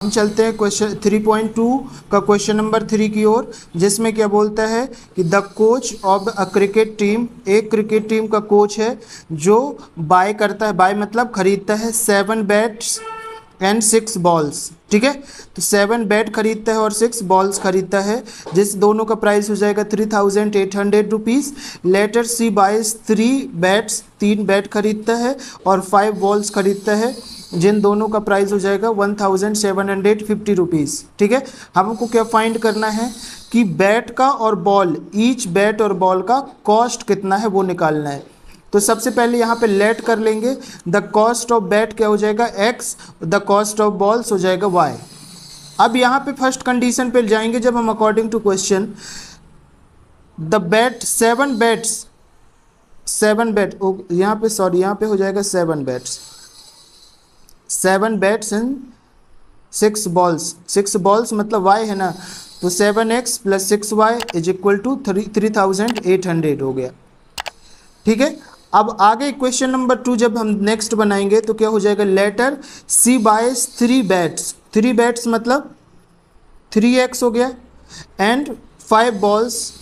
हम चलते हैं क्वेश्चन 3.2 का क्वेश्चन नंबर 3 की ओर, जिसमें क्या बोलता है कि the coach of a cricket team, एक क्रिकेट टीम का कोच है जो बाय करता है, बाय मतलब खरीदता है 7 बैट्स एंड 6 बॉल्स। ठीक है, तो 7 बैट खरीदता है और 6 बॉल्स खरीदता है, जिस दोनों का प्राइस हो जाएगा 3800 रुपीज़। लेटर सी बाइज 3 बैट्स, 3 बैट खरीदता है और 5 बॉल्स खरीदता है, जिन दोनों का प्राइस हो जाएगा 1750 रुपीज़। ठीक है, हमको क्या फाइंड करना है कि बैट का और बॉल, ईच बैट और बॉल का कॉस्ट कितना है वो निकालना है। तो सबसे पहले यहाँ पे लेट कर लेंगे, द कॉस्ट ऑफ बैट क्या हो जाएगा x, the cost of balls हो जाएगा y। अब यहाँ पे फर्स्ट कंडीशन पे जाएंगे जब हम, according to question, the bat 7 bats, 7 bat यहाँ पे, सॉरी यहाँ पे हो जाएगा 7 bats, 7 bats and 6 balls, 6 balls मतलब y है ना, तो 7x + 6y = 3800 हो गया। ठीक है, अब आगे क्वेश्चन नंबर 2 जब हम नेक्स्ट बनाएंगे तो क्या हो जाएगा, लेटर सी बाइज 3 बैट्स, 3 बैट्स मतलब 3x हो गया एंड 5 बॉल्स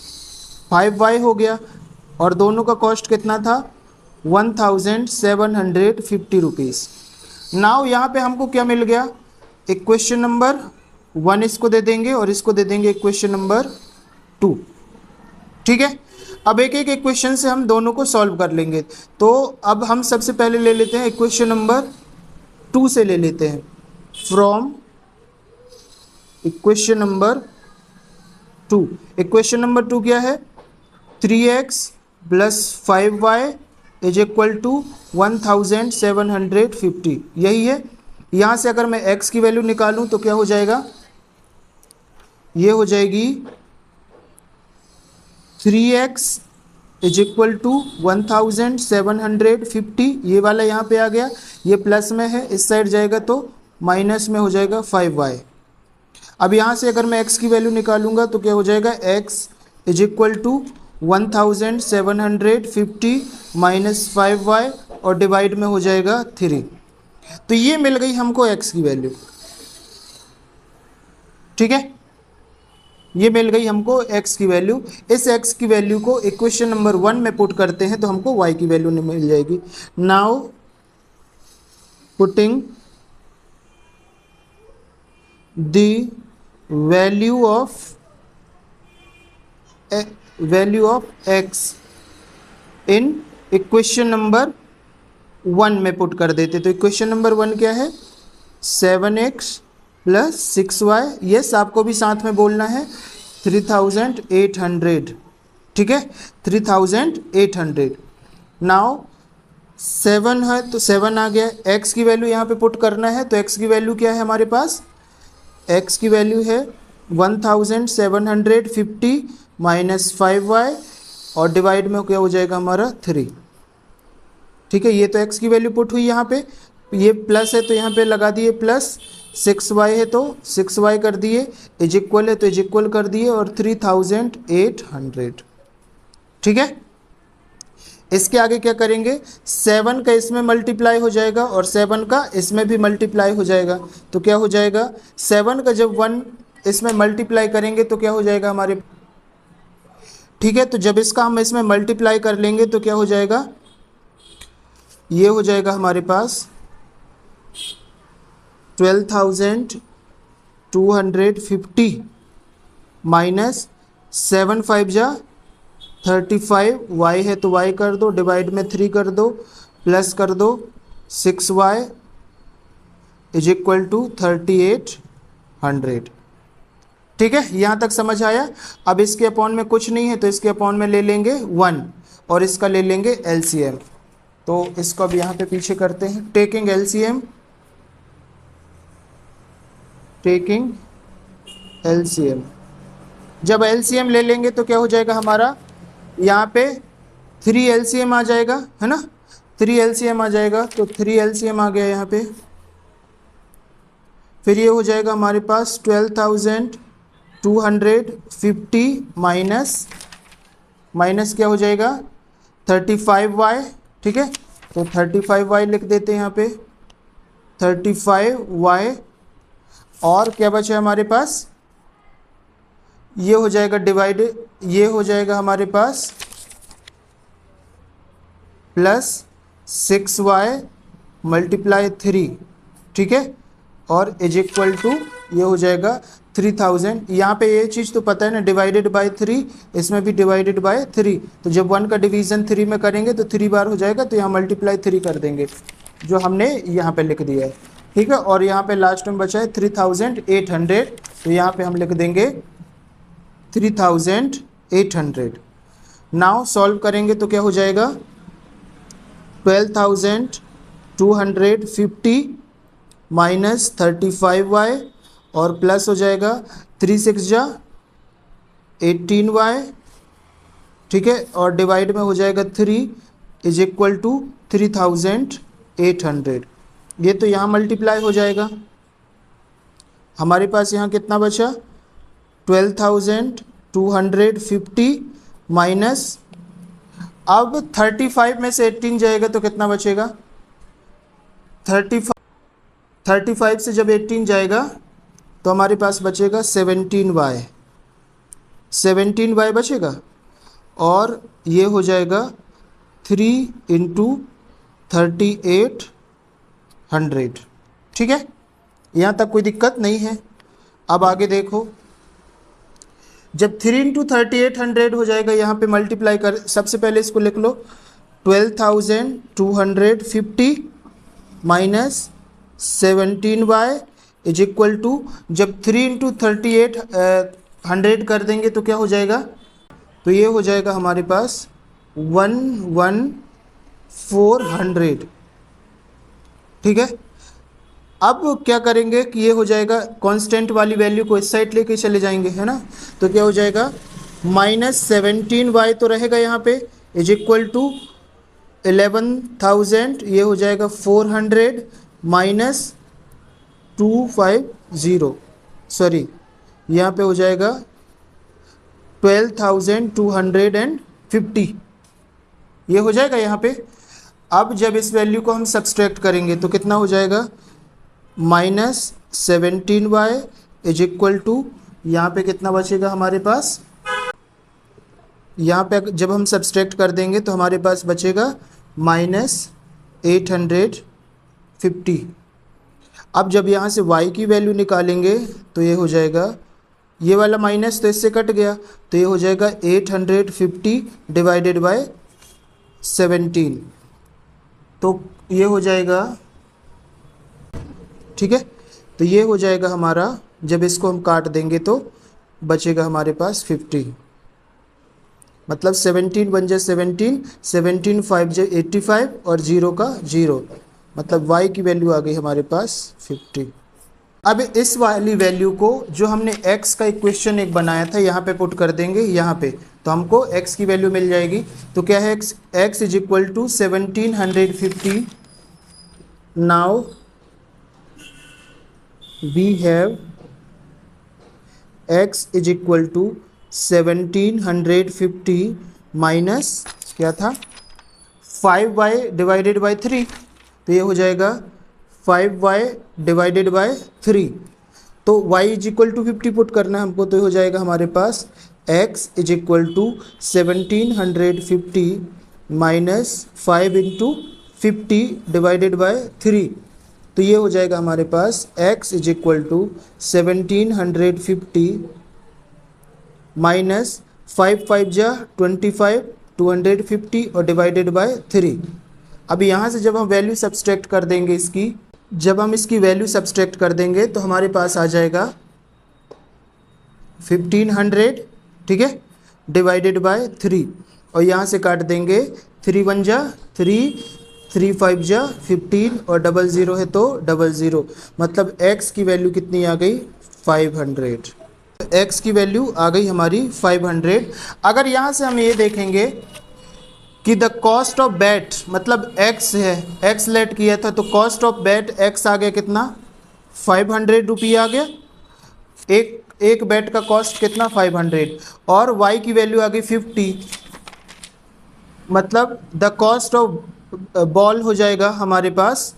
5y हो गया, और दोनों का कॉस्ट कितना था 1750 रुपीज़। नाउ यहाँ पे हमको क्या मिल गया, इक्वेशन नंबर 1 इसको दे देंगे और इसको दे देंगे इक्वेशन नंबर 2। ठीक है, अब एक एक इक्वेशन से हम दोनों को सॉल्व कर लेंगे। तो अब हम सबसे पहले ले लेते हैं इक्वेशन नंबर 2 से ले लेते हैं, from equation number 2। Equation number 2 क्या है, 3x + 5y = 1750, यही है। यहाँ से अगर मैं x की वैल्यू निकालूं तो क्या हो जाएगा, ये हो जाएगी 3x = 1750, ये वाला यहाँ पे आ गया, ये प्लस में है, इस साइड जाएगा तो माइनस में हो जाएगा 5y। अब यहाँ से अगर मैं x की वैल्यू निकालूंगा तो क्या हो जाएगा, x = 1750 - 5y और डिवाइड में हो जाएगा 3। तो ये मिल गई हमको x की वैल्यू। ठीक है, ये मिल गई हमको x की वैल्यू। इस x की वैल्यू को इक्वेशन नंबर 1 में पुट करते हैं तो हमको y की वैल्यू मिल जाएगी। Now putting the value of x in equation number 1 में पुट कर देते। तो इक्वेशन नंबर 1 क्या है, 7x + 6y, यस आपको भी साथ में बोलना है 3800। ठीक है, 3800। नाउ 7 है तो 7 आ गया, x की वैल्यू यहाँ पे पुट करना है, तो x की वैल्यू क्या है हमारे पास, x की वैल्यू है 1750 - 5y और डिवाइड में क्या हो जाएगा हमारा 3। ठीक है, ये तो x की वैल्यू पुट हुई यहाँ पे, ये प्लस है तो यहाँ पे लगा दिए प्लस, 6y है तो 6y कर दिए, इक्वल है तो इक्वल कर दिए और 3800। ठीक है, इसके आगे क्या करेंगे, 7 का इसमें मल्टीप्लाई हो जाएगा और 7 का इसमें भी मल्टीप्लाई हो जाएगा, तो क्या हो जाएगा, 7 का जब 1 इसमें मल्टीप्लाई करेंगे तो क्या हो जाएगा हमारे। ठीक है, तो जब इसका हम इसमें मल्टीप्लाई कर लेंगे तो क्या हो जाएगा, ये हो जाएगा हमारे पास 12,250 माइनस 7 5 जा 35, y है तो y कर दो, डिवाइड में 3 कर दो, प्लस कर दो 6y = 3800। ठीक है, यहाँ तक समझ आया। अब इसके अपॉन में कुछ नहीं है तो इसके अपॉन में ले लेंगे 1 और इसका ले लेंगे LCM। तो इसको अब यहाँ पे पीछे करते हैं, टेकिंग LCM, टेकिंग LCM। जब LCM ले लेंगे तो क्या हो जाएगा हमारा, यहाँ पे 3 LCM आ जाएगा, है ना, 3 LCM आ जाएगा, तो 3 LCM आ गया यहाँ पे। फिर ये हो जाएगा हमारे पास 12,250 माइनस क्या हो जाएगा 35y। ठीक है, तो 35y लिख देते हैं यहाँ पे, 35y और क्या बचा हमारे पास, ये हो जाएगा डिवाइडेड, ये हो जाएगा हमारे पास +6y मल्टीप्लाई 3, ठीक है, और इज इक्वल टू ये हो जाएगा 3000। यहाँ पे ये चीज़ तो पता है ना, डिवाइडेड बाय 3, इसमें भी डिवाइडेड बाय 3, तो जब 1 का डिवीज़न 3 में करेंगे तो 3 बार हो जाएगा, तो यहाँ मल्टीप्लाई 3 कर देंगे, जो हमने यहाँ पे लिख दिया है, ठीक है। और यहाँ पे लास्ट में बचा है 3800, तो यहाँ पे हम लिख देंगे 3800। नाउ सॉल्व करेंगे तो क्या हो जाएगा, 12,250 माइनस 35y और प्लस हो जाएगा 3 6 जा 18y, ठीक है, और डिवाइड में हो जाएगा 3 इज इक्वल टू 3800। ये तो यहाँ मल्टीप्लाई हो जाएगा, हमारे पास यहाँ कितना बचा, 12,250 माइनस, अब 35 में से 18 जाएगा तो कितना बचेगा, 35 से जब 18 जाएगा तो हमारे पास बचेगा 17y बचेगा, और ये हो जाएगा 3 × 3800, ठीक है। यहाँ तक कोई दिक्कत नहीं है। अब आगे देखो, जब 3 × 3800 हो जाएगा, यहाँ पे मल्टीप्लाई कर, सबसे पहले इसको लिख लो, 12,250 minus 17y is equal to, जब 3 × 3800 कर देंगे तो क्या हो जाएगा, तो ये हो जाएगा हमारे पास 11,400, ठीक है। अब क्या करेंगे कि ये हो जाएगा, कांस्टेंट वाली वैल्यू को इस साइड लेके चले जाएंगे, है ना, तो क्या हो जाएगा, -17y तो रहेगा यहाँ पे, इज इक्वल टू 11,000, ये हो जाएगा 400 माइनस 250, सॉरी यहाँ पे हो जाएगा 12,250, ये हो जाएगा यहाँ पे। अब जब इस वैल्यू को हम सब्सट्रैक्ट करेंगे तो कितना हो जाएगा, -17y इज इक्वल टू, यहाँ पे कितना बचेगा हमारे पास, यहाँ पे जब हम सब्सट्रैक्ट कर देंगे तो हमारे पास बचेगा -850। अब जब यहाँ से y की वैल्यू निकालेंगे तो ये हो जाएगा, ये वाला माइनस तो इससे कट गया, तो ये हो जाएगा 850 डिवाइडेड बाय 17, तो ये हो जाएगा, ठीक है, तो ये हो जाएगा हमारा, जब इसको हम काट देंगे तो बचेगा हमारे पास 50, मतलब 17 बन जाए 17, 17 5 जाए 85 और 0 का 0, मतलब y की वैल्यू आ गई हमारे पास 50। अब इस वाली वैल्यू को, जो हमने x का इक्वेशन एक बनाया था, यहाँ पे पुट कर देंगे, यहाँ पे तो हमको x की वैल्यू मिल जाएगी। तो क्या है, x is equal to 1750। Now we have x is equal to 1750 minus क्या था 5y डिवाइडेड बाय 3, तो ये हो जाएगा 5y डिवाइडेड बाय 3, तो y is equal to 50 put करना है हमको, तो ये हो जाएगा हमारे पास x is equal to 1750 minus 5 × 50 divided by 3, तो ये हो जाएगा हमारे पास x is equal to 1750 minus 5 5 जा 25 250 और डिवाइडेड बाय 3। अब यहाँ से जब हम वैल्यू सब्सट्रैक्ट कर देंगे इसकी, जब हम इसकी वैल्यू सब्सट्रैक्ट कर देंगे तो हमारे पास आ जाएगा 1500, ठीक है, डिवाइडेड बाय 3, और यहाँ से काट देंगे 3 1 जा 3, 3 5 जा 15 और 00 है तो 00, मतलब x की वैल्यू कितनी आ गई 500, x की वैल्यू आ गई हमारी 500। अगर यहाँ से हम ये देखेंगे कि द कॉस्ट ऑफ बैट, मतलब x है, x लेट किया था तो कॉस्ट ऑफ बैट x आ गया कितना 500 रुपये आ गया, एक बैट का कॉस्ट कितना 500, और y की वैल्यू आ गई 50, मतलब द कॉस्ट ऑफ बॉल हो जाएगा हमारे पास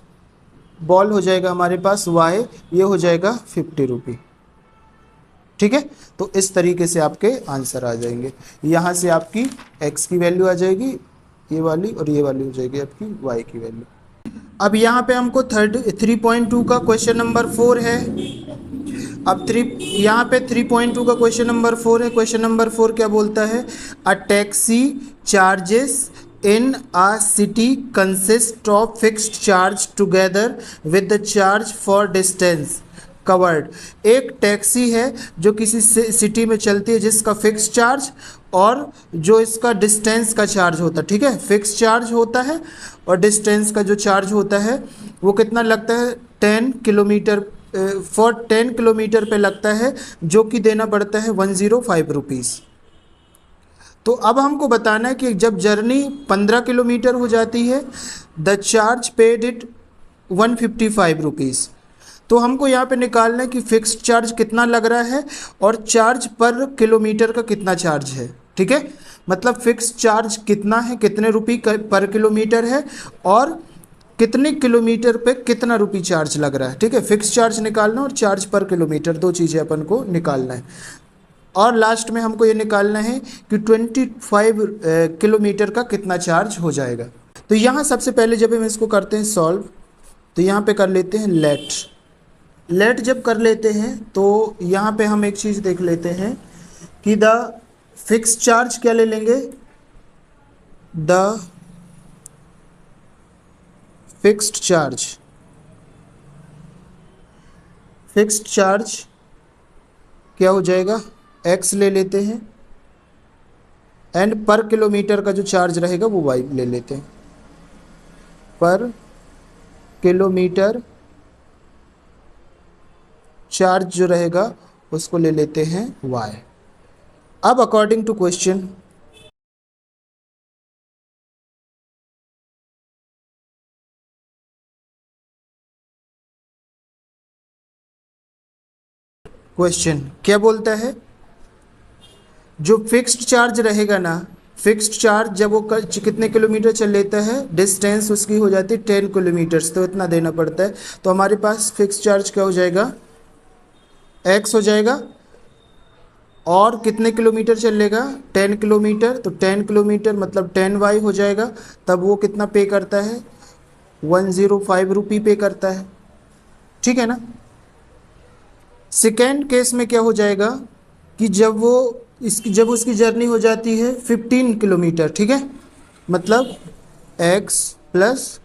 बॉल हो जाएगा हमारे पास y, ये हो जाएगा 50 रुपी। ठीक है, तो इस तरीके से आपके आंसर आ जाएंगे। यहाँ से आपकी x की वैल्यू आ जाएगी ये वाली, और ये वाली हो जाएगी आपकी y की वैल्यू। अब यहाँ पे हमको 3.2 का क्वेश्चन नंबर 4 है। अब यहाँ पे 3.2 का क्वेश्चन नंबर 4 है। क्वेश्चन नंबर 4 क्या बोलता है? A taxi charges in a city consist of fixed charge together with the charge for distance covered. एक टैक्सी है जो किसी सिटी में चलती है जिसका फिक्स चार्ज और जो इसका डिस्टेंस का चार्ज होता है। ठीक है, फिक्स चार्ज होता है और डिस्टेंस का जो चार्ज होता है वो कितना लगता है? 10 किलोमीटर फॉर 10 किलोमीटर पे लगता है, जो कि देना पड़ता है 105 रुपीज़। तो अब हमको बताना है कि जब जर्नी 15 किलोमीटर हो जाती है, the charge paid it 155 rupees. तो हमको यहाँ पे निकालना है कि फिक्स्ड चार्ज कितना लग रहा है और चार्ज पर किलोमीटर का कितना चार्ज है। ठीक है, मतलब फिक्स्ड चार्ज कितना है, कितने रुपये पर किलोमीटर है, और कितने किलोमीटर पे कितना रुपये चार्ज लग रहा है। ठीक है, फिक्स चार्ज निकालना और चार्ज पर किलोमीटर, दो चीज़ें अपन को निकालना है। और लास्ट में हमको ये निकालना है कि 25 किलोमीटर का कितना चार्ज हो जाएगा। तो यहाँ सबसे पहले जब हम इसको करते हैं सॉल्व, तो यहाँ पे कर लेते हैं लेट जब कर लेते हैं तो यहाँ पे हम एक चीज़ देख लेते हैं कि द फिक्स चार्ज क्या ले लेंगे? द फिक्स्ड चार्ज क्या हो जाएगा? x ले लेते हैं, एंड पर किलोमीटर का जो चार्ज रहेगा वो y ले लेते हैं। पर किलोमीटर चार्ज जो रहेगा उसको ले लेते हैं y। अब अकॉर्डिंग टू क्वेश्चन, क्या बोलता है? जो फिक्स्ड चार्ज रहेगा ना, फिक्स्ड चार्ज जब वो कितने किलोमीटर चल लेता है, डिस्टेंस उसकी हो जाती है 10 किलोमीटर्स, तो इतना देना पड़ता है। तो हमारे पास फिक्स्ड चार्ज क्या हो जाएगा? x हो जाएगा, और कितने किलोमीटर चलेगा? 10 किलोमीटर, तो 10 किलोमीटर मतलब 10y हो जाएगा। तब वो कितना पे करता है? 105 रुपी पे करता है। ठीक है ना। सेकेंड केस में क्या हो जाएगा कि जब उसकी जर्नी हो जाती है 15 किलोमीटर, ठीक है, मतलब x plus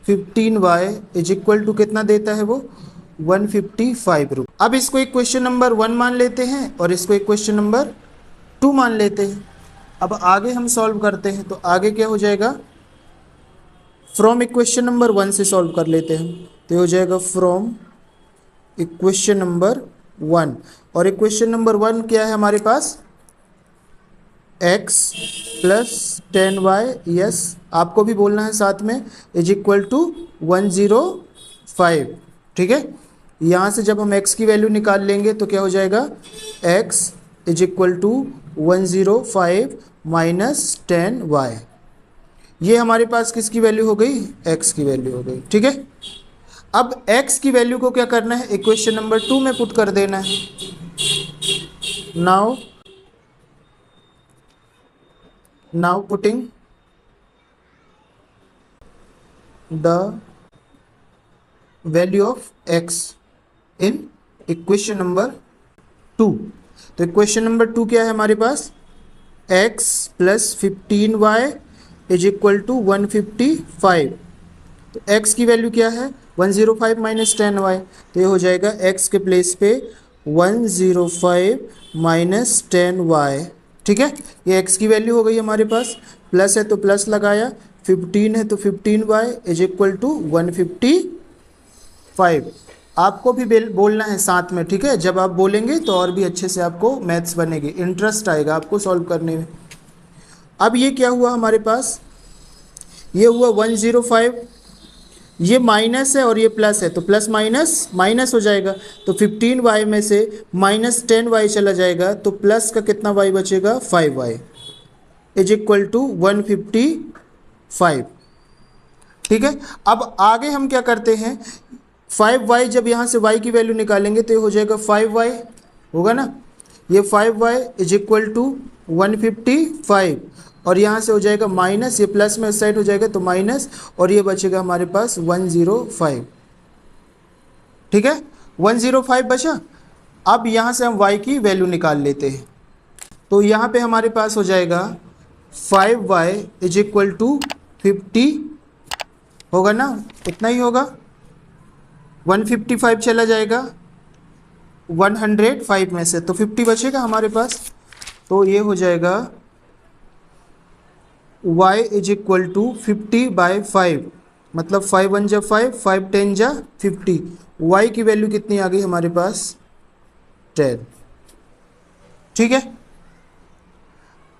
15y is equal to कितना देता है वो? 155 रुपये। अब इसको एक क्वेश्चन नंबर 1 मान लेते हैं और इसको एक क्वेश्चन नंबर 2 मान लेते हैं। अब आगे हम सॉल्व करते हैं, तो आगे क्या हो जाएगा? फ्रॉम इक्वेशन नंबर 1 से सॉल्व कर लेते हैं। तो ये हो जाएगा फ्रॉम इक्वेशन नंबर 1, और इक्वेशन नंबर 1 क्या है हमारे पास? x प्लस 10y, यस आपको भी बोलना है साथ में, इज इक्वल टू 105। ठीक है, यहाँ से जब हम x की वैल्यू निकाल लेंगे तो क्या हो जाएगा? x is equal to 105 minus 10y। ये हमारे पास किसकी वैल्यू हो गई? x की वैल्यू हो गई। ठीक है, अब x की वैल्यू को क्या करना है? इक्वेशन नंबर 2 में पुट कर देना है। Now putting the value of x in equation number 2। तो इक्वेशन नंबर 2 क्या है हमारे पास? x plus 15y is equal to 155। तो x की वैल्यू क्या है? 105 माइनस 10y। तो ये हो जाएगा x के प्लेस पे 105 माइनस 10y। ठीक है, ये x की वैल्यू हो गई हमारे पास। प्लस है तो प्लस लगाया, 15 है तो 15y इज इक्वल टू 155। आपको भी बोलना है साथ में। ठीक है, जब आप बोलेंगे तो और भी अच्छे से आपको मैथ्स बनेगी, इंटरेस्ट आएगा आपको सॉल्व करने में। अब ये क्या हुआ हमारे पास? ये हुआ 105, ये माइनस है और ये प्लस है, तो प्लस माइनस माइनस हो जाएगा। तो 15y में से माइनस 10y चला जाएगा, तो प्लस का कितना y बचेगा? 5y is equal to 155। ठीक है। अब आगे हम क्या करते हैं, 5y जब यहाँ से y की वैल्यू निकालेंगे तो ये हो जाएगा 5y, होगा ना, ये 5y इज इक्वल टू 155, और यहाँ से हो जाएगा माइनस, ये प्लस में इस साइड हो जाएगा तो माइनस, और ये बचेगा हमारे पास 105। ठीक है, 105 बचा। अब यहाँ से हम y की वैल्यू निकाल लेते हैं, तो यहाँ पे हमारे पास हो जाएगा 5y इज इक्वल टू 50, होगा ना, इतना ही होगा, 155 चला जाएगा 105 में से, तो 50 बचेगा हमारे पास। तो ये हो जाएगा y इज इक्वल टू 50/5, मतलब 5 1 जा 5, 5 10 जा 50। y की वैल्यू कितनी आ गई हमारे पास, 10। ठीक है,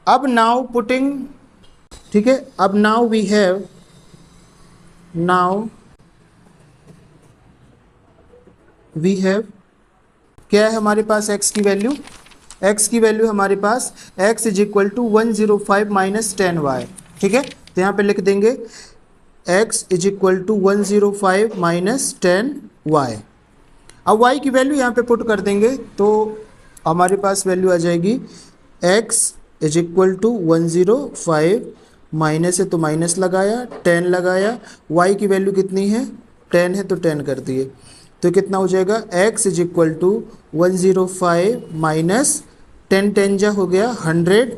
अब नाउ पुटिंग, ठीक है, अब now we have, now we have, क्या है हमारे पास x की वैल्यू, x की वैल्यू हमारे पास x is equal to 105 minus 10y। ठीक है, तो यहाँ पे लिख देंगे x is equal to 105 minus 10y। अब y की वैल्यू यहाँ पे पुट कर देंगे तो हमारे पास वैल्यू आ जाएगी x is equal to 105, minus है तो माइनस लगाया, 10 लगाया, y की वैल्यू कितनी है, 10 है तो 10 कर दिए, तो कितना हो जाएगा, x is equal to 105 minus 10 10 जा हो गया 100,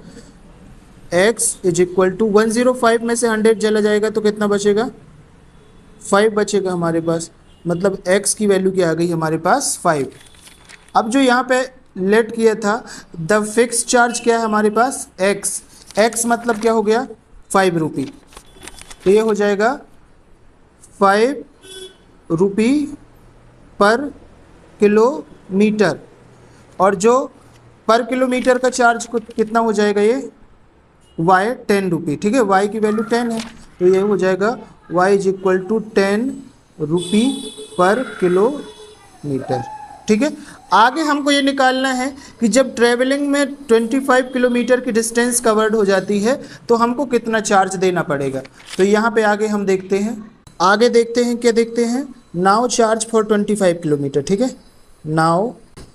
x इज इक्वल टू 105 में से 100 चला जाएगा तो कितना बचेगा, 5 बचेगा हमारे पास, मतलब x की वैल्यू क्या आ गई हमारे पास, 5। अब जो यहाँ पे लेट किया था, द फिक्स चार्ज क्या है हमारे पास, x मतलब क्या हो गया, 5 रुपी, तो ये हो जाएगा 5 रुपी पर किलोमीटर, और जो पर किलोमीटर का चार्ज को कितना हो जाएगा, ये y 10 रुपी। ठीक है, y की वैल्यू 10 है, तो ये हो जाएगा y इज इक्वल टू 10 रुपी पर किलोमीटर। ठीक है, आगे हमको ये निकालना है कि जब ट्रेवलिंग में 25 किलोमीटर की डिस्टेंस कवर्ड हो जाती है तो हमको कितना चार्ज देना पड़ेगा। तो यहाँ पे आगे हम देखते हैं, आगे देखते हैं, क्या देखते हैं, नाउ चार्ज फॉर 25 किलोमीटर। ठीक है, नाउ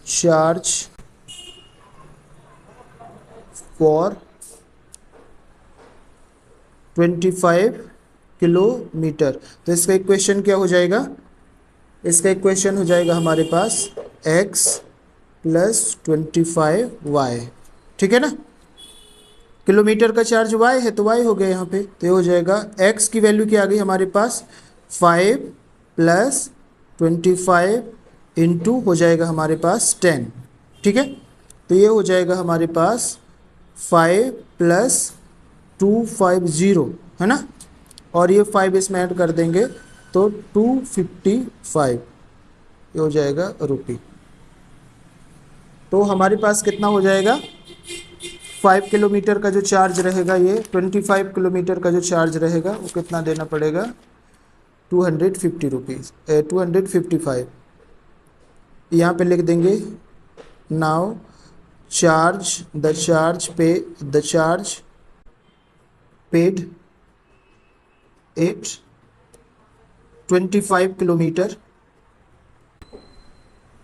चार्ज फॉर 25 किलोमीटर, तो इसका इक्वेशन क्या हो जाएगा, इसका इक्वेशन हो जाएगा हमारे पास x प्लस 25y। ठीक है ना, किलोमीटर का चार्ज y है तो y हो गया यहाँ पे, तो ये हो जाएगा x की वैल्यू क्या आ गई हमारे पास, 5 प्लस 25 इंटू हो जाएगा हमारे पास 10। ठीक है, तो ये हो जाएगा हमारे पास 5 प्लस 250, है ना, और ये 5 इसमें ऐड कर देंगे तो 255, ये हो जाएगा रुपी। तो हमारे पास कितना हो जाएगा, 5 किलोमीटर का जो चार्ज रहेगा, ये 25 किलोमीटर का जो चार्ज रहेगा वो कितना देना पड़ेगा, 250 रुपीज़, 255 यहाँ पे लिख देंगे। Now charge, the charge paid at 25 kilometre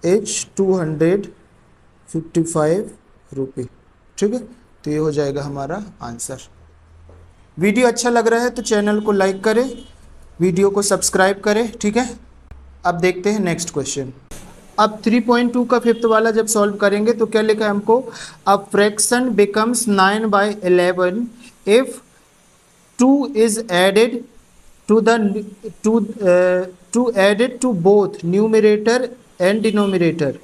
H 255 रुपये। ठीक है, तो ये हो जाएगा हमारा आंसर। वीडियो अच्छा लग रहा है तो चैनल को लाइक करें, वीडियो को सब्सक्राइब करें। ठीक है, अब देखते हैं नेक्स्ट क्वेश्चन। अब 3.2 का फिफ्थ वाला जब सॉल्व करेंगे तो क्या लिखा है हमको, a fraction becomes 9/11 if 2 is added to both numerator and denominator.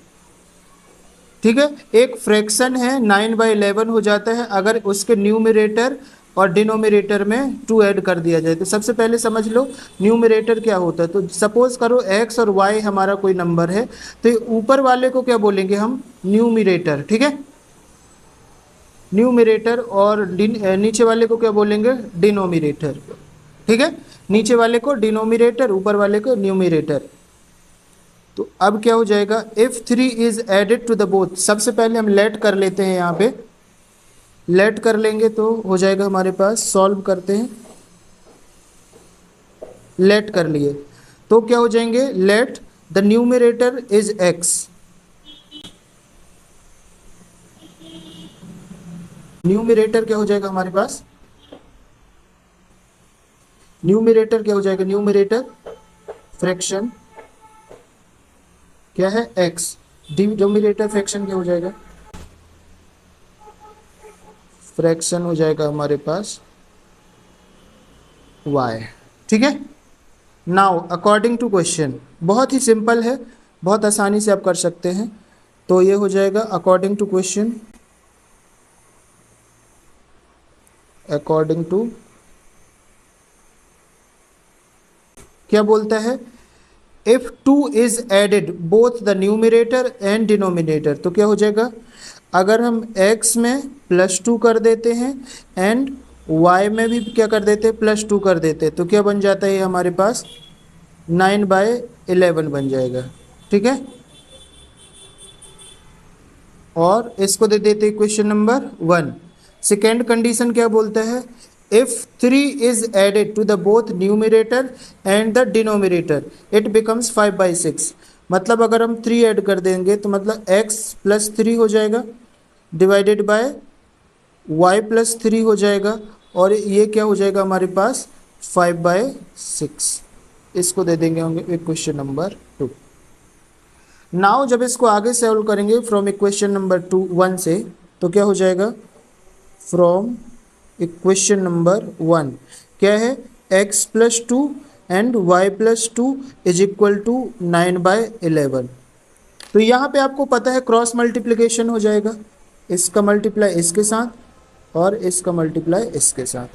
ठीक है, एक फ्रैक्शन है 9/11 हो जाता है अगर उसके न्यूमरेटर और डिनोमिनेटर में 2 ऐड कर दिया जाए। तो सबसे पहले समझ लो न्यूमरेटर क्या होता है। तो सपोज करो x और y हमारा कोई नंबर है, तो ऊपर वाले को क्या बोलेंगे हम, न्यूमरेटर। ठीक है, न्यूमरेटर, और नीचे वाले को क्या बोलेंगे, डिनोमिनेटर। ठीक है, नीचे वाले को डिनोमिनेटर, ऊपर वाले को न्यूमरेटर। तो अब क्या हो जाएगा, if 3 is added to the both, सबसे पहले हम लेट कर लेते हैं, यहाँ पे लेट कर लेंगे तो हो जाएगा हमारे पास, सॉल्व करते हैं। लेट कर लिए तो क्या हो जाएंगे, let the numerator is x, numerator क्या हो जाएगा हमारे पास, न्यूमरेटर क्या हो जाएगा, न्यूमरेटर फ्रैक्शन क्या है x, डिनोमिनेटर फ्रैक्शन क्या हो जाएगा, फ्रैक्शन हो जाएगा हमारे पास y। ठीक है, नाउ अकॉर्डिंग टू क्वेश्चन, बहुत ही सिंपल है, बहुत आसानी से आप कर सकते हैं। तो ये हो जाएगा according to question, according to क्या बोलता है, if 2 is added both the numerator and denominator, तो क्या हो जाएगा, अगर हम x में +2 कर देते हैं एंड y में भी क्या कर देते हैं, +2 कर देते हैं, तो क्या बन जाता है हमारे पास 9/11 बन जाएगा। ठीक है, और इसको दे देते क्वेश्चन नंबर 1। सेकेंड कंडीशन क्या बोलता है, if 3 is added to the both numerator and the denominator it becomes 5/6, मतलब अगर हम 3 ऐड कर देंगे तो मतलब x + 3 हो जाएगा डिवाइडेड बाय y + 3 हो जाएगा, और ये क्या हो जाएगा हमारे पास 5/6। इसको दे देंगे हम इक्वेशन नंबर 2। नाउ जब इसको आगे सॉल्व करेंगे फ्रॉम इक्वेशन नंबर 1 से, तो क्या हो जाएगा, फ्रॉम इक्वेशन नंबर 1 क्या है, x + 2 and y + 2 is equal to 9/11। तो यहाँ पे आपको पता है क्रॉस मल्टीप्लिकेशन हो जाएगा, इसका मल्टीप्लाई इसके साथ और इसका मल्टीप्लाई इसके साथ,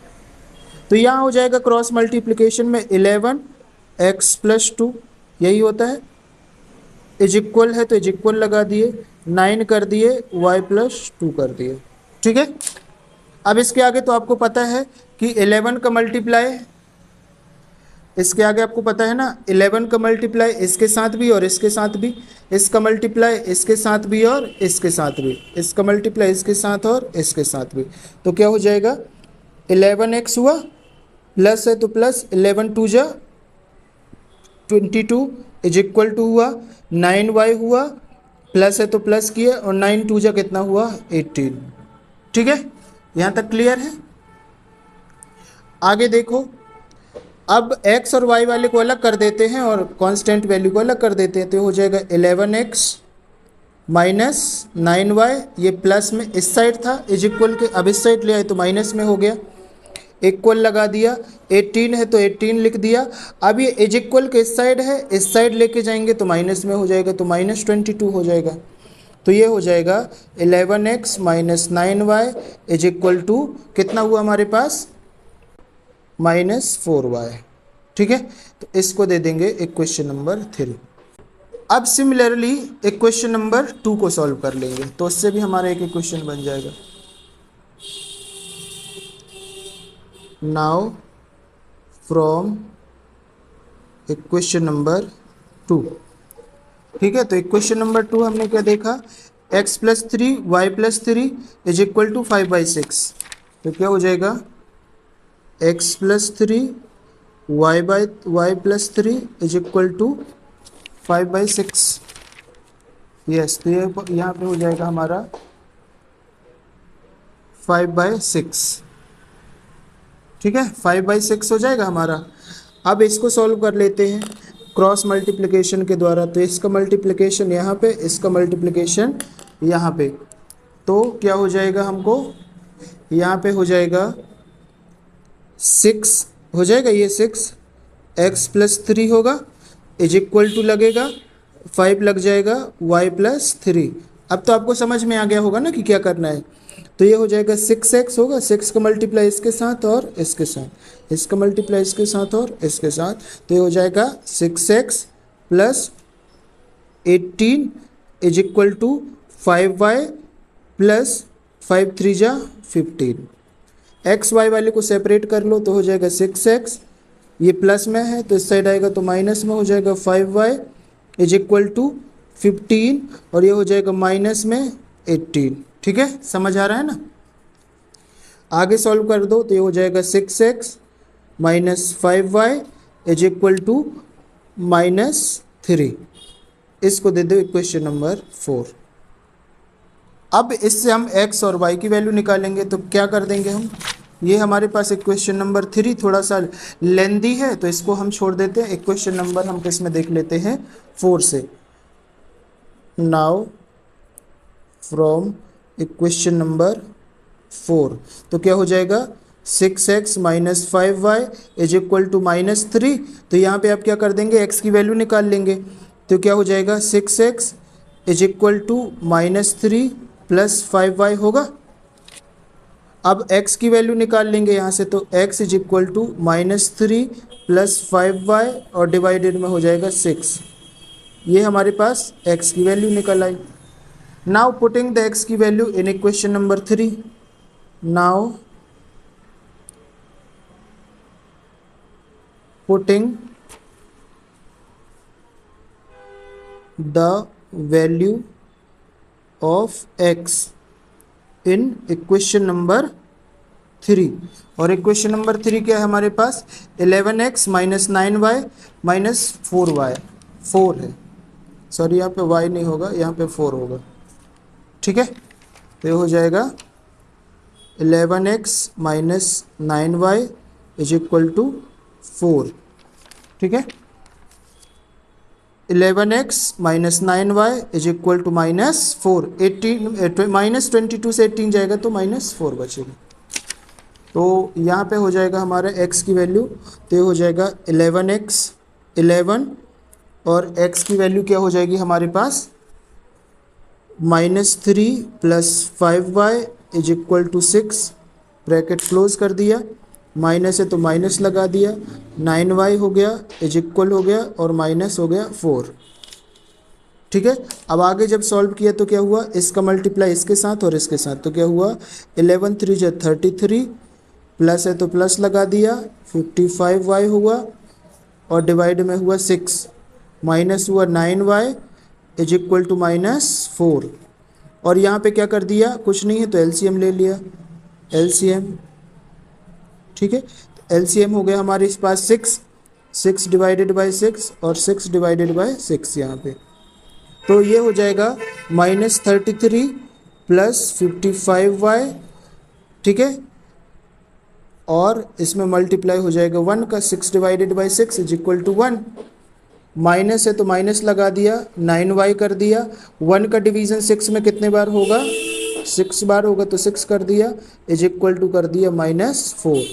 तो यहाँ हो जाएगा क्रॉस मल्टीप्लिकेशन में 11 x + 2 यही होता है, इज इक्वल है तो इज इक्वल लगा दिए, 9 कर दिए, y + 2 कर दिए। ठीक है, अब इसके आगे तो आपको पता है कि 11 का मल्टीप्लाई, इसके आगे आपको पता है ना 11 का मल्टीप्लाई इसके साथ भी और इसके साथ भी, इसका मल्टीप्लाई इसके साथ भी और इसके साथ भी, इसका मल्टीप्लाई इसके साथ और इसके साथ भी, तो क्या हो जाएगा 11x हुआ, प्लस है तो प्लस 11 2 जा 22 इज इक्वल टू हुआ 9y हुआ, प्लस है तो प्लस किया और 9 2 जा कितना हुआ 18। ठीक है, यहाँ तक क्लियर है। आगे देखो, अब x और y वाले को अलग कर देते हैं और कांस्टेंट वैल्यू को अलग कर देते हैं, तो हो जाएगा 11x - 9y, ये प्लस में इस साइड था इज इक्वल के, अब इस साइड ले आए तो माइनस में हो गया, इक्वल लगा दिया, 18 है तो 18 लिख दिया। अब ये इज इक्वल के इस साइड है, इस साइड लेके जाएंगे तो माइनस में हो जाएगा, तो -22 हो जाएगा, तो ये हो जाएगा 11x - 9y is equal to कितना हुआ हमारे पास -4y। ठीक है, तो इसको दे देंगे इक्वेशन नंबर 3। अब सिमिलरली इक्वेशन नंबर 2 को सॉल्व कर लेंगे, तो उससे भी हमारा एक इक्वेशन बन जाएगा। नाउ फ्रॉम इक्वेशन नंबर 2, ठीक है, तो इक्वेशन नंबर 2 हमने क्या देखा, x + 3 y + 3 is equal to 5/6, तो क्या हो जाएगा x + 3 y + 3 is equal to 5/6। Yes, तो ये यहाँ पे हो जाएगा हमारा 5/6। ठीक है, 5/6 हो जाएगा हमारा। अब इसको सॉल्व कर लेते हैं क्रॉस मल्टीप्लिकेशन के द्वारा, तो इसका मल्टीप्लिकेशन यहाँ पे, इसका मल्टीप्लिकेशन यहाँ पे, तो क्या हो जाएगा हमको यहाँ पे हो जाएगा 6 हो जाएगा, ये 6 x + 3 होगा इज इक्वल टू लगेगा 5 लग जाएगा y + 3। अब तो आपको समझ में आ गया होगा ना कि क्या करना है, तो ये हो जाएगा 6x होगा, 6 का मल्टीप्लाई इसके साथ और इसके साथ, इसका मल्टीप्लाई इसके साथ और इसके साथ, तो ये हो जाएगा 6x + 18 is equal to 5y + 5 3 जा 15। एक्स वाई वाले को सेपरेट कर लो तो हो जाएगा 6x, ये प्लस में है तो इस साइड आएगा तो माइनस में हो जाएगा 5y इज इक्वल टू 15, और ये हो जाएगा माइनस में 18। ठीक है, समझ आ रहा है ना। आगे सॉल्व कर दो तो ये हो जाएगा 6x - 5y is equal to -3। इसको दे दो इक्वेशन नंबर 4। अब इससे हम x और y की वैल्यू निकालेंगे, तो क्या कर देंगे हम, ये हमारे पास इक्वेशन नंबर 3 थोड़ा सा लेंदी है तो इसको हम छोड़ देते हैं। इक्वेशन नंबर हम किस में देख लेते हैं, 4 से। नाउ फ्रॉम इक्वेशन नंबर 4 तो क्या हो जाएगा, 6x minus 5y is equal to -3। तो यहाँ पे आप क्या कर देंगे, x की वैल्यू निकाल लेंगे। तो क्या हो जाएगा, 6x is equal to -3 plus 5y होगा। अब x की वैल्यू निकाल लेंगे यहाँ से, तो x is equal to -3 plus 5y और डिवाइडेड में हो जाएगा 6। ये हमारे पास x की वैल्यू निकल आई। नाउ पुटिंग द x की value in equation number 3। Now putting the value of x in equation number 3। और इक्वेशन नंबर 3 क्या है हमारे पास, 11x minus 9y minus 4y, 4 है, सॉरी यहाँ पे y नहीं होगा, यहाँ पे 4 होगा, ठीक है। तो ये हो जाएगा 11x minus 9y is equal to 4, ठीक है। 11x minus 9y is equal to -4, 18 -22 से 18 जाएगा तो -4 बचेगा। तो यहाँ पे हो जाएगा हमारा x की वैल्यू, तो ये हो जाएगा 11x 11 और x की वैल्यू क्या हो जाएगी हमारे पास, -3 plus 5y is equal to 6, bracket close कर दिया, माइनस है तो माइनस लगा दिया, 9y हो गया इज इक्वल हो गया और माइनस हो गया 4, ठीक है। अब आगे जब सॉल्व किया तो क्या हुआ, इसका मल्टीप्लाई इसके साथ और इसके साथ, तो क्या हुआ 11 3 जो 33, प्लस है तो प्लस लगा दिया, 55y हुआ और डिवाइड में हुआ 6, माइनस हुआ 9y इज इक्वल टू -4। और यहाँ पे क्या कर दिया, कुछ नहीं है तो एलसीएम ले लिया, एलसीएम, ठीक है। एलसीएम हो गया हमारे इस पास 6 डिवाइडेड बाई 6 और 6 डिवाइडेड बाई 6 यहाँ पे, तो ये हो जाएगा -33 प्लस 55y, ठीक है। और इसमें मल्टीप्लाई हो जाएगा 1 का, 6 divided by 6 is equal to 1, minus है तो माइनस लगा दिया, 9y कर दिया, 1 का डिवीज़न 6 में कितने बार होगा, 6 बार होगा तो 6 कर दिया इज इक्वल टू कर दिया -4,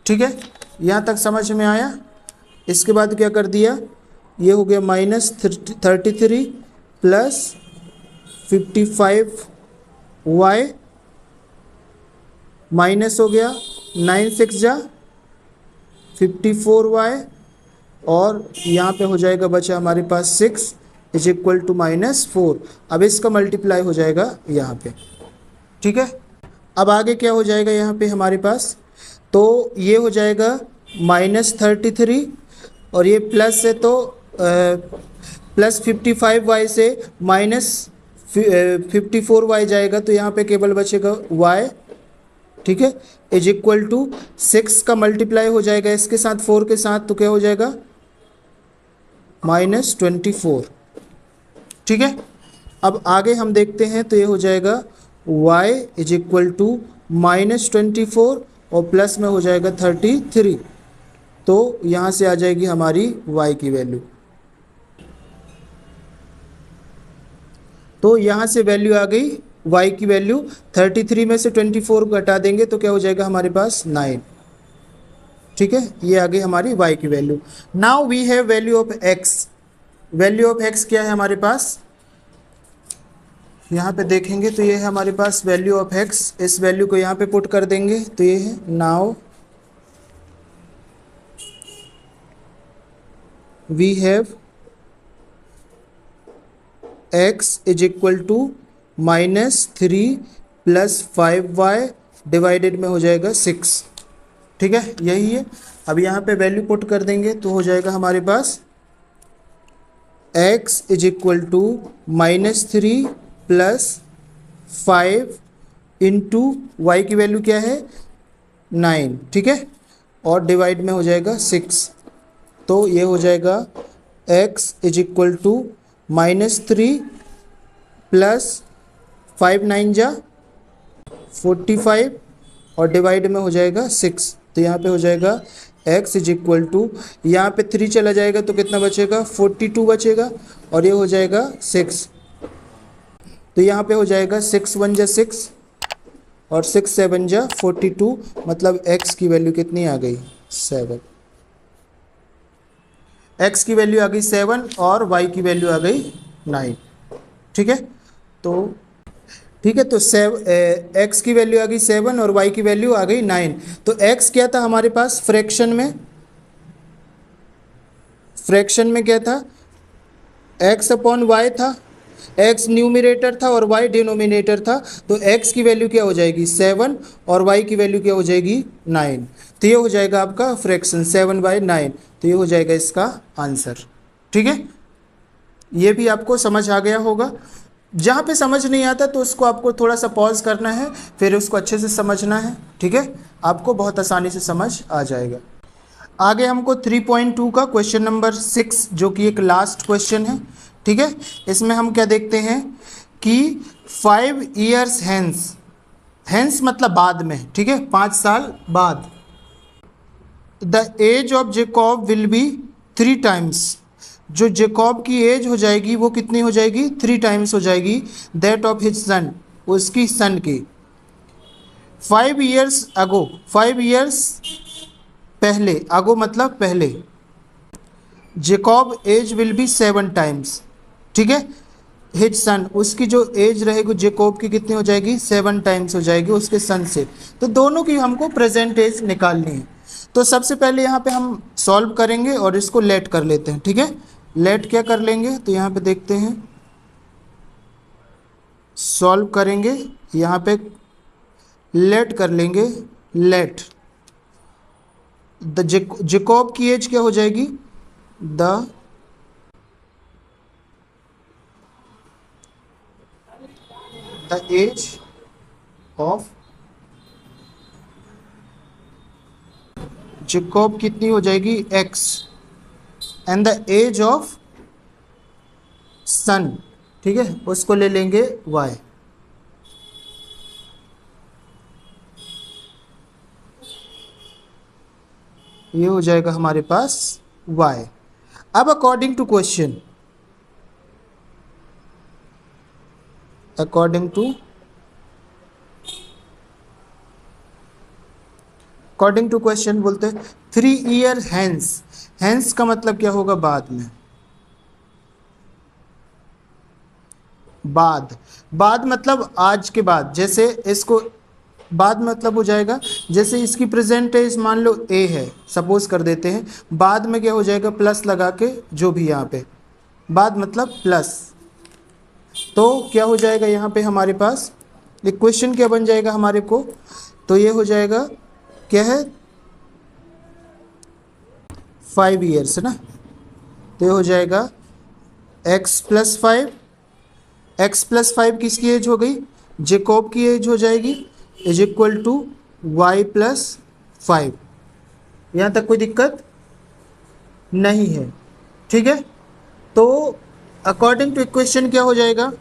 ठीक है। यहाँ तक समझ में आया। इसके बाद क्या कर दिया, ये हो गया -33 प्लस 55y माइनस हो गया 9 6 जा 54y और यहाँ पे हो जाएगा बचा हमारे पास 6 इज इक्वल टू -4। अब इसका मल्टीप्लाई हो जाएगा यहाँ पे, ठीक है। अब आगे क्या हो जाएगा यहाँ पे हमारे पास, तो ये हो जाएगा -33 और ये प्लस है तो प्लस 55y से -54y जाएगा, तो यहाँ पे केवल बचेगा y, ठीक है, इज इक्वल टू 6 का मल्टीप्लाई हो जाएगा इसके साथ 4 के साथ, तो क्या हो जाएगा -24, ठीक है। अब आगे हम देखते हैं तो ये हो जाएगा y इज इक्वल टू -24 और प्लस में हो जाएगा 33, तो यहाँ से आ जाएगी हमारी y की वैल्यू। तो यहाँ से वैल्यू आ गई y की वैल्यू, 33 में से 24 घटा देंगे तो क्या हो जाएगा हमारे पास 9, ठीक है। ये आ गई हमारी y की value. Now we have value of x। Value of x क्या है हमारे पास, यहाँ पे देखेंगे तो ये है हमारे पास वैल्यू ऑफ x। इस वैल्यू को यहाँ पे पुट कर देंगे तो ये है, now we have x is equal to -3 plus 5y divided में हो जाएगा 6, ठीक है, यही है। अब यहाँ पे वैल्यू पुट कर देंगे तो हो जाएगा हमारे पास x is equal to -3 plus 5 into Y की वैल्यू क्या है 9, ठीक है। और डिवाइड में हो जाएगा 6, तो ये हो जाएगा x is equal to -3 plus 5 9 जा 45 और डिवाइड में हो जाएगा 6, तो यहाँ पे हो जाएगा x इज इक्वल टू, यहाँ पे 3 चला जाएगा तो कितना बचेगा 42 बचेगा और ये हो जाएगा 6, तो यहाँ पे हो जाएगा 6 1 जा 6 और 6 7 जा 42, मतलब x की वैल्यू कितनी आ गई 7, x की वैल्यू आ गई 7 और y की वैल्यू आ गई 9। ठीक है, तो x की वैल्यू आ गई 7 और y की वैल्यू आ गई 9। तो x क्या था हमारे पास फ्रैक्शन में क्या था, x अपॉन y था, x न्यूमरेटर था और y डिनोमिनेटर था, तो x की वैल्यू क्या हो जाएगी 7 और y की वैल्यू क्या हो जाएगी 9, तो ये हो जाएगा आपका फ्रैक्शन 7/9, तो ये हो जाएगा इसका आंसर। ठीक है, ये भी आपको समझ आ गया होगा। जहाँ पे समझ नहीं आता तो उसको आपको थोड़ा सा पॉज करना है, फिर उसको अच्छे से समझना है। ठीक है, आपको बहुत आसानी से समझ आ जाएगा। आगे हमको 3.2 का क्वेश्चन नंबर 6 जो कि एक लास्ट क्वेश्चन है। ठीक है, इसमें हम क्या देखते हैं कि 5 years हैंस मतलब बाद में, ठीक है 5 साल बाद, the age of Jacob will be 3 times, जो जेकॉब की एज हो जाएगी वो कितनी हो जाएगी 3 times हो जाएगी दैट ऑफ हिज सन, उसकी सन की। 5 years अगो, 5 years पहले, अगो मतलब पहले, Jacob age will be 7 times। ठीक है, हिज सन, उसकी जो एज रहेगी जेकॉब की कितनी हो जाएगी 7 times हो जाएगी उसके सन से। तो दोनों की हमको प्रेजेंट एज निकालनी है। तो सबसे पहले यहाँ पे हम सॉल्व करेंगे और इसको लेट कर लेते हैं। ठीक है, लेट क्या कर लेंगे, तो यहाँ पे देखते हैं सॉल्व करेंगे, यहाँ पे लेट कर लेंगे, लेट द जेकॉब की एज क्या हो जाएगी, द एज ऑफ जेकॉब कितनी हो जाएगी x and the age of son, ठीक है उसको ले लेंगे y। ये हो जाएगा हमारे पास y। अब according to question, according to question बोलते हैं 3 year हैंस का मतलब क्या होगा बाद में, बाद मतलब आज के बाद, जैसे इसको बाद मतलब हो जाएगा, जैसे इसकी प्रेजेंट एज मान लो a है, सपोज कर देते हैं, बाद में क्या हो जाएगा प्लस लगा के, जो भी यहाँ पे बाद मतलब प्लस, तो क्या हो जाएगा यहाँ पे हमारे पास इक्वेशन क्या बन जाएगा हमारे को, तो ये हो जाएगा क्या है 5 years है ना, तो ये हो जाएगा x प्लस 5 किसकी एज हो गई, जेकॉब की एज हो जाएगी, is equal to y plus 5। यहाँ तक कोई दिक्कत नहीं है। ठीक है, तो अकॉर्डिंग टू इक्वेशन क्या हो जाएगा,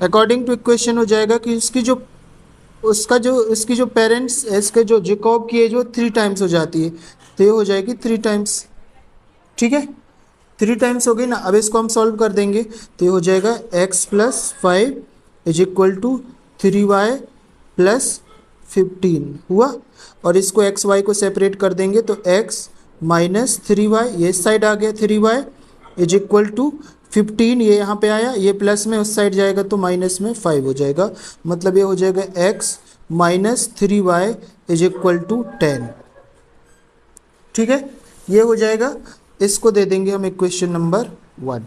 अकॉर्डिंग टू इक्वेशन हो जाएगा कि इसकी जो पेरेंट्स, इसके जो जेकॉब की एज वो 3 times हो जाती है, तो ये हो जाएगी 3 times। ठीक है, 3 times हो गई ना। अब इसको हम सॉल्व कर देंगे, तो ये हो जाएगा x plus 5 is equal to 3y plus 15 हुआ, और इसको एक्स वाई को सेपरेट कर देंगे तो x माइनस 3y, ये साइड आ गया 3y इज इक्वल टू 15, ये यहाँ पे आया, ये प्लस में उस साइड जाएगा तो माइनस में 5 हो जाएगा, मतलब ये हो जाएगा x minus 3y is equal to 10। ठीक है, ये हो जाएगा, इसको दे देंगे हम इक्वेशन नंबर 1।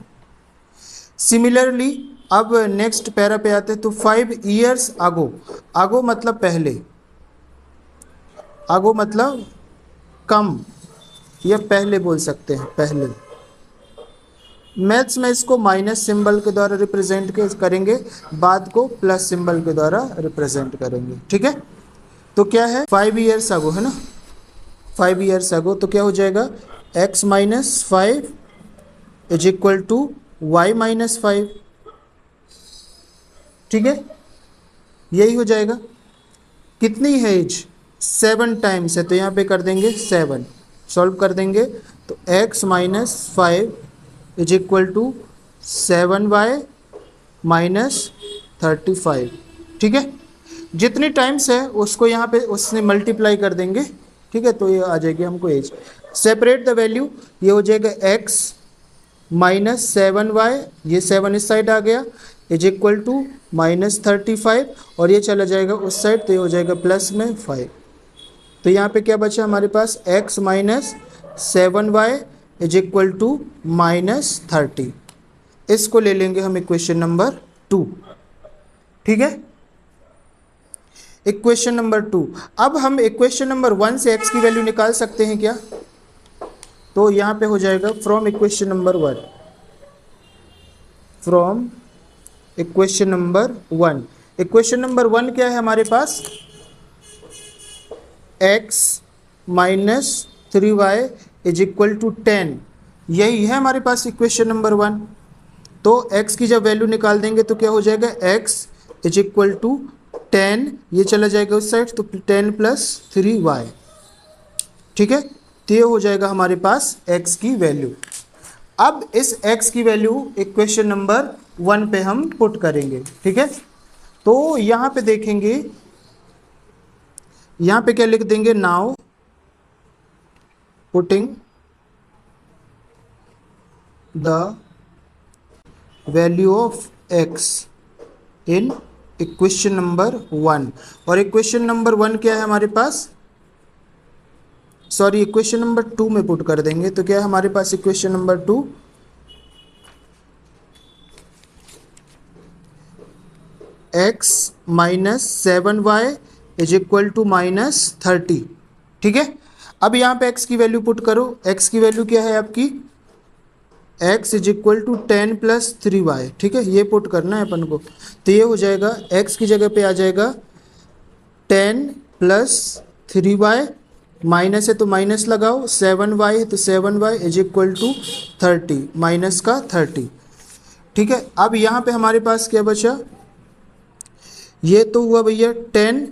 सिमिलरली अब नेक्स्ट पैरा पे आते हैं, तो 5 years आगो मतलब पहले, आगो मतलब कम या पहले बोल सकते हैं, पहले। मैथ्स में इसको माइनस सिंबल के द्वारा रिप्रेजेंट करेंगे, बाद को प्लस सिंबल के द्वारा रिप्रेजेंट करेंगे। ठीक है, तो क्या है 5 years आगो है ना, 5 ईयर्स अगो, तो क्या हो जाएगा x minus 5 is equal to y minus 5। ठीक है, यही हो जाएगा। कितनी है एज? 7 टाइम्स है, तो यहाँ पे कर देंगे 7, सॉल्व कर देंगे तो x minus 5 is equal to 7y minus 35। ठीक है, जितनी टाइम्स है उसको यहाँ पे उससे मल्टीप्लाई कर देंगे। ठीक है, तो ये आ जाएगी हमको एज। सेपरेट द वैल्यू, ये हो जाएगा x माइनस 7y, ये 7 इस साइड आ गया, इज इक्वल टू माइनस 35, और ये चला जाएगा उस साइड, तो ये हो जाएगा प्लस में 5। तो यहाँ पे क्या बचा हमारे पास? x minus 7y is equal to minus 30। इसको ले लेंगे हम इक्वेशन नंबर 2। ठीक है, इक्वेशन नंबर 2। अब हम इक्वेशन नंबर 1 से x की वैल्यू निकाल सकते हैं क्या? तो यहाँ पे हो जाएगा from equation number 1, from equation number 1। Equation number 1 क्या है हमारे पास? x minus 3y is equal to 10, यही है हमारे पास इक्वेशन नंबर 1। तो x की जब वैल्यू निकाल देंगे तो क्या हो जाएगा? x इज इक्वल टू 10, ये चला जाएगा उस साइड, तो 10 प्लस 3y। ठीक है, तो ये हो जाएगा हमारे पास x की वैल्यू। अब इस x की वैल्यू इक्वेशन नंबर 1 पे हम पुट करेंगे। ठीक है, तो यहाँ पे देखेंगे, यहाँ पे क्या लिख देंगे? Now putting the value of x in equation number 1। और इक्वेशन नंबर 1 क्या है हमारे पास? सॉरी, इक्वेशन नंबर 2 में पुट कर देंगे। तो क्या है हमारे पास equation number 2? x minus 7y is equal to minus 30। ठीक है, अब यहाँ पे x की वैल्यू पुट करो। x की वैल्यू क्या है आपकी? x is equal to 10 plus 3y। ठीक है, ये पुट करना है अपन को। तो ये हो जाएगा, x की जगह पे आ जाएगा 10 प्लस 3y, माइनस है तो माइनस लगाओ, 7y है तो 7y is equal to 30, minus का 30। ठीक है, अब यहाँ पे हमारे पास क्या बचा? ये तो हुआ भैया 10,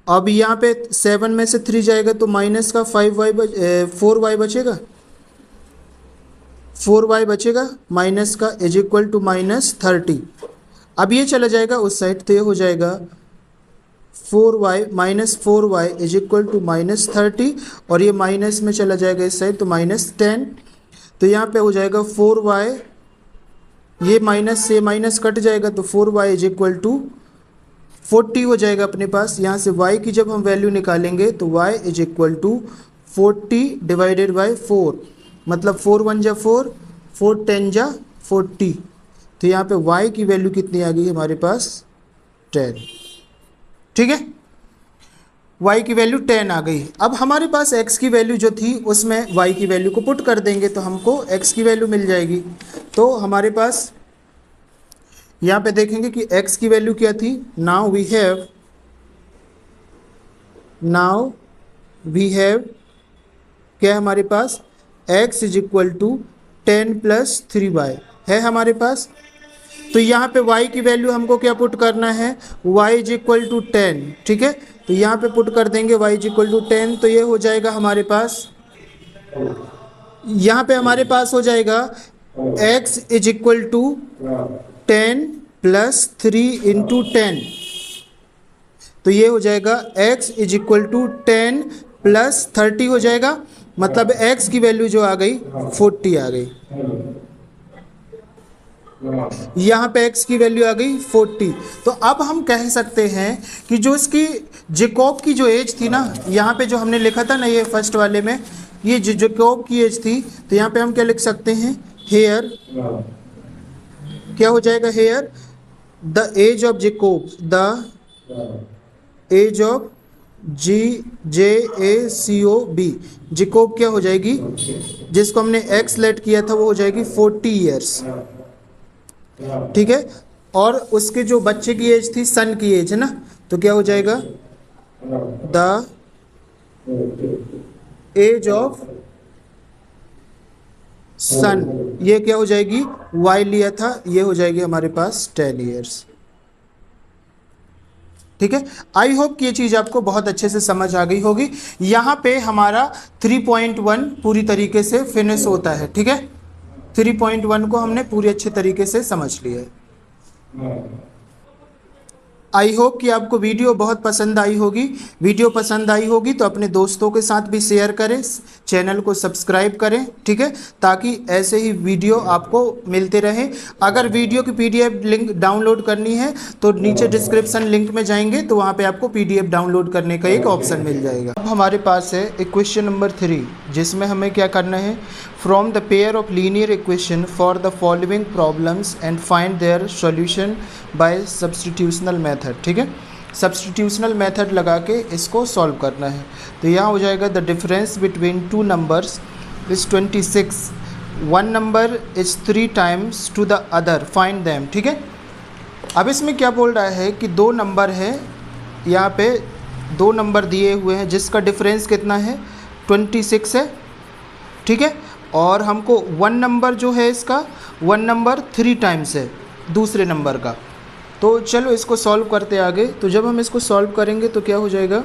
अब यहाँ पे 7 में से 3 जाएगा तो माइनस का 4y बचेगा, 4y बचेगा माइनस का, इज इक्वल टू माइनस 30। अब ये चला जाएगा उस साइड, तो ये हो जाएगा 4y minus 4y is equal to minus 30, और ये माइनस में चला जाएगा इस साइड, तो माइनस 10। तो यहाँ पे हो जाएगा 4y, ये माइनस से माइनस कट जाएगा, तो 4y इज इक्वल टू 40 हो जाएगा अपने पास। यहाँ से y की जब हम वैल्यू निकालेंगे तो y is equal to 40 divided by 4, मतलब 4 1 जा 4, 4 10 जा 40। तो यहाँ पे y की वैल्यू कितनी आ गई हमारे पास? 10। ठीक है, y की वैल्यू 10 आ गई। अब हमारे पास x की वैल्यू जो थी उसमें y की वैल्यू को पुट कर देंगे तो हमको x की वैल्यू मिल जाएगी। तो हमारे पास यहाँ पे देखेंगे कि x की वैल्यू क्या थी? नाउ वी हैव क्या है हमारे पास? x is equal to 10 plus 3y है हमारे पास। तो यहाँ पे y की वैल्यू हमको क्या पुट करना है? y is equal to 10। ठीक है, तो यहाँ पे पुट कर देंगे y इज इक्वल टू 10, तो ये हो जाएगा हमारे पास, यहाँ पे हमारे पास हो जाएगा x is equal to 10 plus 3 into 10। तो ये हो जाएगा x is equal to 10 plus 30 हो जाएगा, मतलब x की वैल्यू जो आ गई 40 आ गई। यहाँ पे x की वैल्यू आ गई 40। तो अब हम कह सकते हैं कि जो इसकी जेकोब की जो एज थी ना, यहाँ पे जो हमने लिखा था ना ये फर्स्ट वाले में, ये जो जेकोब की एज थी, तो यहाँ पे हम क्या लिख सकते हैं? हेयर क्या हो जाएगा? Here the age of Jacob, the age of JACOB, Jacob क्या हो जाएगी? जिसको हमने x लेट किया था वो हो जाएगी 40 ईयर्स। ठीक है, और उसके जो बच्चे की एज थी, सन की एज है ना, तो क्या हो जाएगा? द एज ऑफ सन, ये क्या हो जाएगी, y लिया था, ये हो जाएगी हमारे पास 10 ईयर्स। ठीक है, आई होप कि ये चीज़ आपको बहुत अच्छे से समझ आ गई होगी। यहाँ पे हमारा 3.1 पूरी तरीके से फिनिश होता है। ठीक है, 3.1 को हमने पूरी अच्छे तरीके से समझ लिया है। आई होप कि आपको वीडियो बहुत पसंद आई होगी। वीडियो पसंद आई होगी तो अपने दोस्तों के साथ भी शेयर करें, चैनल को सब्सक्राइब करें। ठीक है, ताकि ऐसे ही वीडियो आपको मिलते रहे। अगर वीडियो की पीडीएफ लिंक डाउनलोड करनी है तो नीचे डिस्क्रिप्शन लिंक में जाएंगे तो वहाँ पे आपको पीडीएफ डाउनलोड करने का एक ऑप्शन मिल जाएगा। अब हमारे पास है इक्वेशन नंबर 3, जिसमें हमें क्या करना है, from the pair of linear equation for the following problems and find their solution by substitutional method. ठीक है, सब्स्टिट्यूशनल मेथड लगा के इसको सॉल्व करना है। तो यहाँ हो जाएगा the difference between two numbers is 26, one number is 3 times to the other, find them. ठीक है, अब इसमें क्या बोल रहा है कि दो नंबर है, यहाँ पे दो नंबर दिए हुए हैं जिसका डिफरेंस कितना है, 26 है। ठीक है, और हमको वन नंबर जो है इसका, वन नंबर 3 टाइम्स है दूसरे नंबर का। तो चलो इसको सॉल्व करते आगे। तो जब हम इसको सॉल्व करेंगे तो क्या हो जाएगा,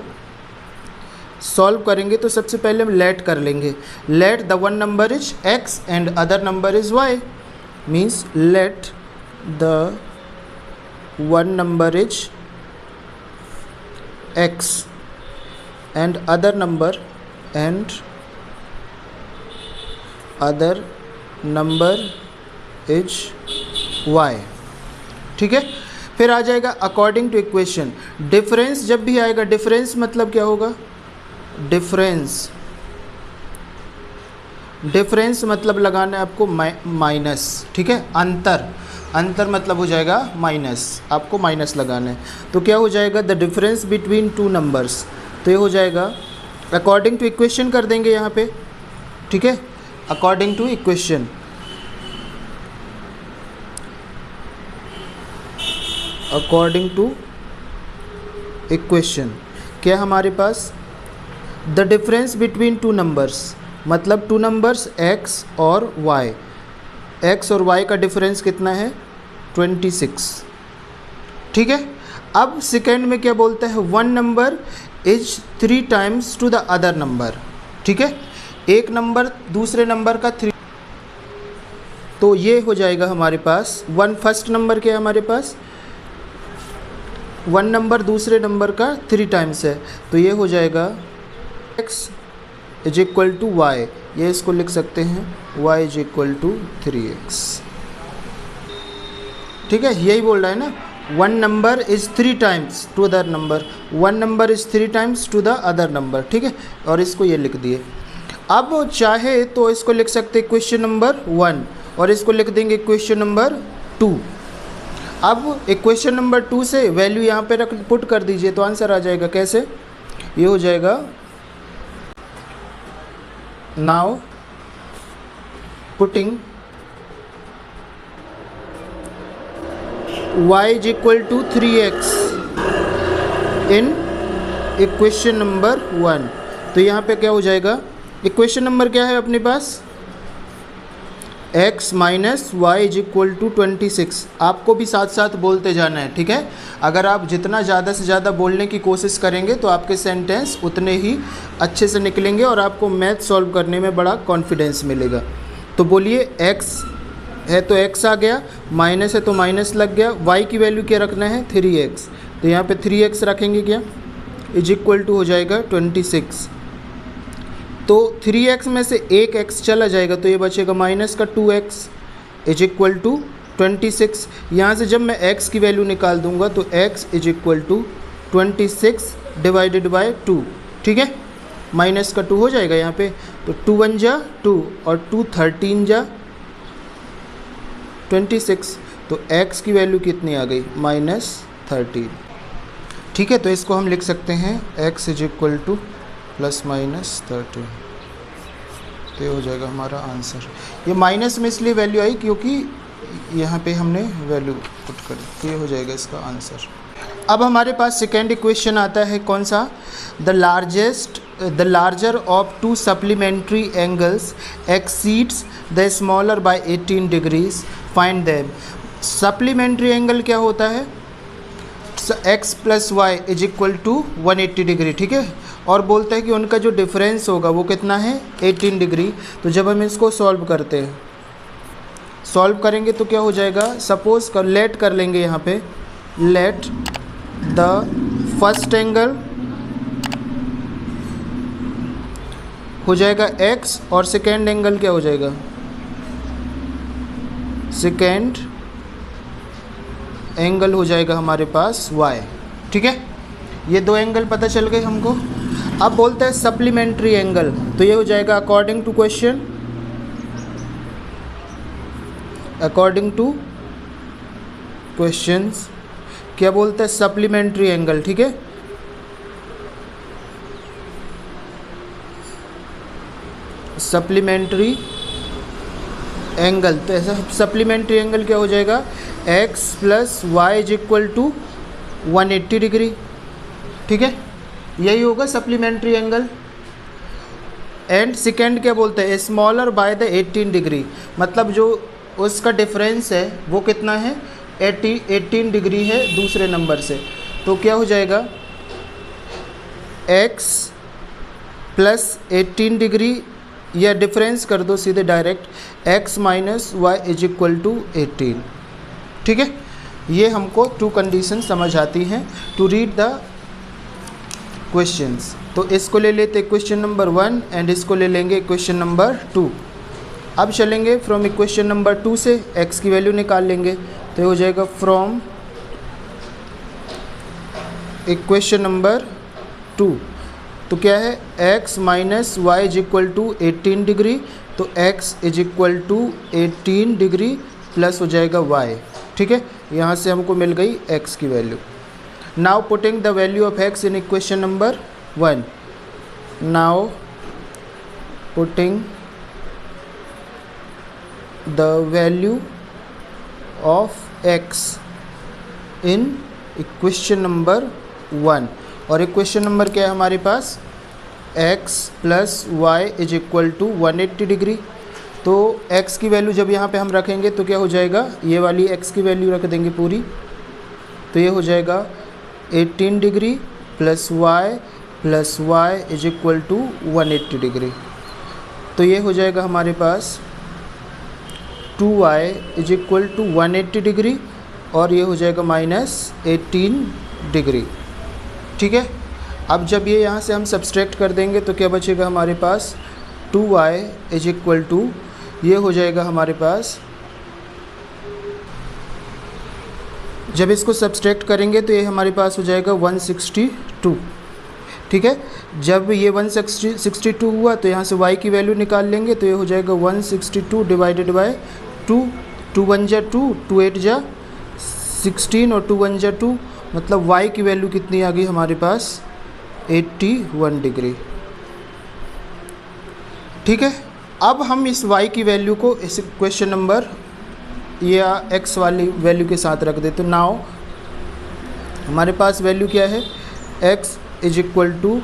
सॉल्व करेंगे तो सबसे पहले हम लेट कर लेंगे। Let the one number is x and other number is y, means let the one number is x and other number is y। ठीक है, फिर आ जाएगा अकॉर्डिंग टू इक्वेशन। डिफरेंस जब भी आएगा, डिफरेंस मतलब क्या होगा, डिफरेंस मतलब लगाना है आपको माइनस। ठीक है, अंतर मतलब हो जाएगा माइनस, आपको माइनस लगाना है। तो क्या हो जाएगा, the difference between two numbers, तो ये हो जाएगा अकॉर्डिंग टू इक्वेशन कर देंगे यहाँ पे। ठीक है, according to equation, according to equation क्या हमारे पास, the difference between two numbers मतलब टू नंबर्स x और y, x और y का डिफरेंस कितना है, 26। ठीक है, अब सेकेंड में क्या बोलता है, one number is 3 times to the other number. ठीक है, एक नंबर दूसरे नंबर का 3, तो ये हो जाएगा हमारे पास वन, फर्स्ट नंबर क्या है हमारे पास, वन नंबर दूसरे नंबर का 3 टाइम्स है, तो ये हो जाएगा x is equal to y, ये इसको लिख सकते हैं y is equal to 3x। ठीक है, यही बोल रहा है ना, one number is 3 times to other number, one number is 3 times to the other number. ठीक है, और इसको ये लिख दिए। अब चाहे तो इसको लिख सकते क्वेश्चन नंबर 1 और इसको लिख देंगे क्वेश्चन नंबर 2। अब इक्वेशन नंबर 2 से वैल्यू यहाँ पे रख पुट कर दीजिए तो आंसर आ जाएगा। कैसे, ये हो जाएगा, now putting y is equal to 3x in equation number 1। तो यहाँ पे क्या हो जाएगा, इक्वेशन नंबर क्या है अपने पास, x minus y is equal to 26। आपको भी साथ साथ बोलते जाना है। ठीक है, अगर आप जितना ज़्यादा से ज़्यादा बोलने की कोशिश करेंगे तो आपके सेंटेंस उतने ही अच्छे से निकलेंगे और आपको मैथ सॉल्व करने में बड़ा कॉन्फिडेंस मिलेगा। तो बोलिए, x है तो x आ गया, माइनस है तो माइनस लग गया, y की वैल्यू क्या रखना है, 3x। तो यहाँ पे 3x रखेंगे क्या, इज इक्वल टू हो जाएगा 26। तो 3x में से एक x चला जाएगा तो ये बचेगा माइनस का 2x इज इक्वल टू 26। यहाँ से जब मैं x की वैल्यू निकाल दूंगा तो x is equal to 26 divided by 2। ठीक है, माइनस का 2 हो जाएगा यहाँ पे, तो 2 1 जा 2 और 2 13 जा 26, तो x की वैल्यू कितनी आ गई, -13। ठीक है, तो इसको हम लिख सकते हैं x इज इक्वल टू +-13। तो ये हो जाएगा हमारा आंसर। ये माइनस में इसलिए वैल्यू आई क्योंकि यहाँ पे हमने वैल्यू पुट करी, तो ये हो जाएगा इसका आंसर। अब हमारे पास सेकेंड इक्वेशन आता है, कौन सा, the largest the larger of two supplementary angles exceeds the smaller by 18 degrees, find them. Supplementary angle क्या होता है? x plus y is equal to 180 degree, ठीक है, और बोलता है कि उनका जो डिफरेंस होगा वो कितना है? 18 डिग्री। तो जब हम इसको सॉल्व करते हैं, सॉल्व करेंगे तो क्या हो जाएगा? सपोज कर लेट कर लेंगे यहाँ पे, लेट द फर्स्ट एंगल हो जाएगा x और सेकेंड एंगल क्या हो जाएगा? सेकेंड एंगल हो जाएगा हमारे पास y, ठीक है। ये दो एंगल पता चल गए हमको। अब बोलते हैं सप्लीमेंट्री एंगल, तो ये हो जाएगा according to question, according to questions क्या बोलते हैं? सप्लीमेंट्री एंगल, ठीक है। सप्लीमेंट्री एंगल, तो ऐसा सप्लीमेंट्री एंगल क्या हो जाएगा? x plus y is equal to 180 degree, ठीक है, यही होगा सप्लीमेंट्री एंगल। एंड सेकेंड क्या बोलते हैं? स्मॉलर बाय द 18 डिग्री, मतलब जो उसका डिफरेंस है वो कितना है? 18 डिग्री है दूसरे नंबर से। तो क्या हो जाएगा? x प्लस 18 डिग्री, या डिफरेंस कर दो सीधे direct, x minus y is equal to 18, ठीक है। ये हमको टू कंडीशन समझ आती हैं टू रीड द क्वेश्चंस। तो इसको ले लेते क्वेश्चन नंबर 1 एंड इसको ले लेंगे क्वेश्चन नंबर 2। अब चलेंगे फ्रॉम इक्वेशन नंबर 2 से x की वैल्यू निकाल लेंगे, तो ये हो जाएगा फ्रॉम इक्वेशन नंबर 2। तो क्या है? x minus y is equal to 18 degree, तो x is equal to 18 degree plus हो जाएगा y, ठीक है। यहाँ से हमको मिल गई x की value. Now putting the value of x in equation number 1, now putting the value of x in equation number 1, और इक्वेशन नंबर क्या है हमारे पास? x plus y is equal to 180 degree. तो x की वैल्यू जब यहाँ पे हम रखेंगे तो क्या हो जाएगा? ये वाली x की वैल्यू रख देंगे पूरी, तो ये हो जाएगा 18 degree plus y is equal to 180 degree. तो ये हो जाएगा हमारे पास 2y is equal to 180 degree, और ये हो जाएगा माइनस 18 डिग्री, ठीक है। अब जब ये यहाँ से हम सब्सट्रैक्ट कर देंगे तो क्या बचेगा हमारे पास? 2y इज इक्वल टू, ये हो जाएगा हमारे पास, जब इसको सब्सट्रैक्ट करेंगे तो ये हमारे पास हो जाएगा 162, ठीक है। जब ये 162 हुआ तो यहाँ से y की वैल्यू निकाल लेंगे, तो ये हो जाएगा 162 डिवाइडेड बाय 2, 2 1 जा 2, 2 8 जा 16 और 2 1 जा 2, मतलब y की वैल्यू कितनी आ गई हमारे पास? 81 डिग्री, ठीक है। अब हम इस y की वैल्यू को इस क्वेश्चन नंबर या x वाली वैल्यू के साथ रख देते। नाउ हमारे पास वैल्यू क्या है? x is equal to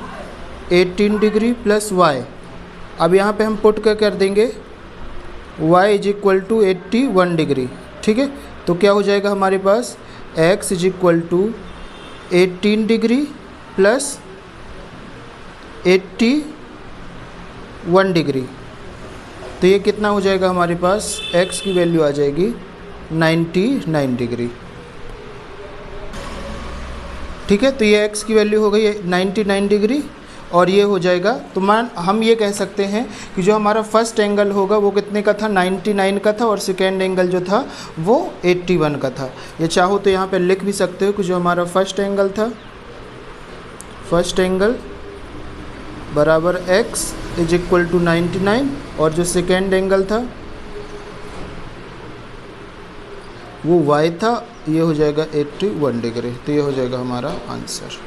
18 degree plus y। अब यहाँ पे हम पुट कर देंगे y is equal to 81 degree, ठीक है। तो क्या हो जाएगा हमारे पास? x is equal to 18 degree plus 81 degree, तो ये कितना हो जाएगा हमारे पास? x की वैल्यू आ जाएगी 99 डिग्री, ठीक है। तो ये x की वैल्यू हो गई 99 डिग्री, और ये हो जाएगा, तो हम ये कह सकते हैं कि जो हमारा फर्स्ट एंगल होगा वो कितने का था? 99 का था, और सेकेंड एंगल जो था वो 81 का था। ये चाहो तो यहाँ पे लिख भी सकते हो कि जो हमारा फर्स्ट एंगल था, फर्स्ट एंगल बराबर x इज इक्वल टू 99, और जो सेकेंड एंगल था वो y था, ये हो जाएगा 81 डिग्री। तो ये हो जाएगा हमारा आंसर।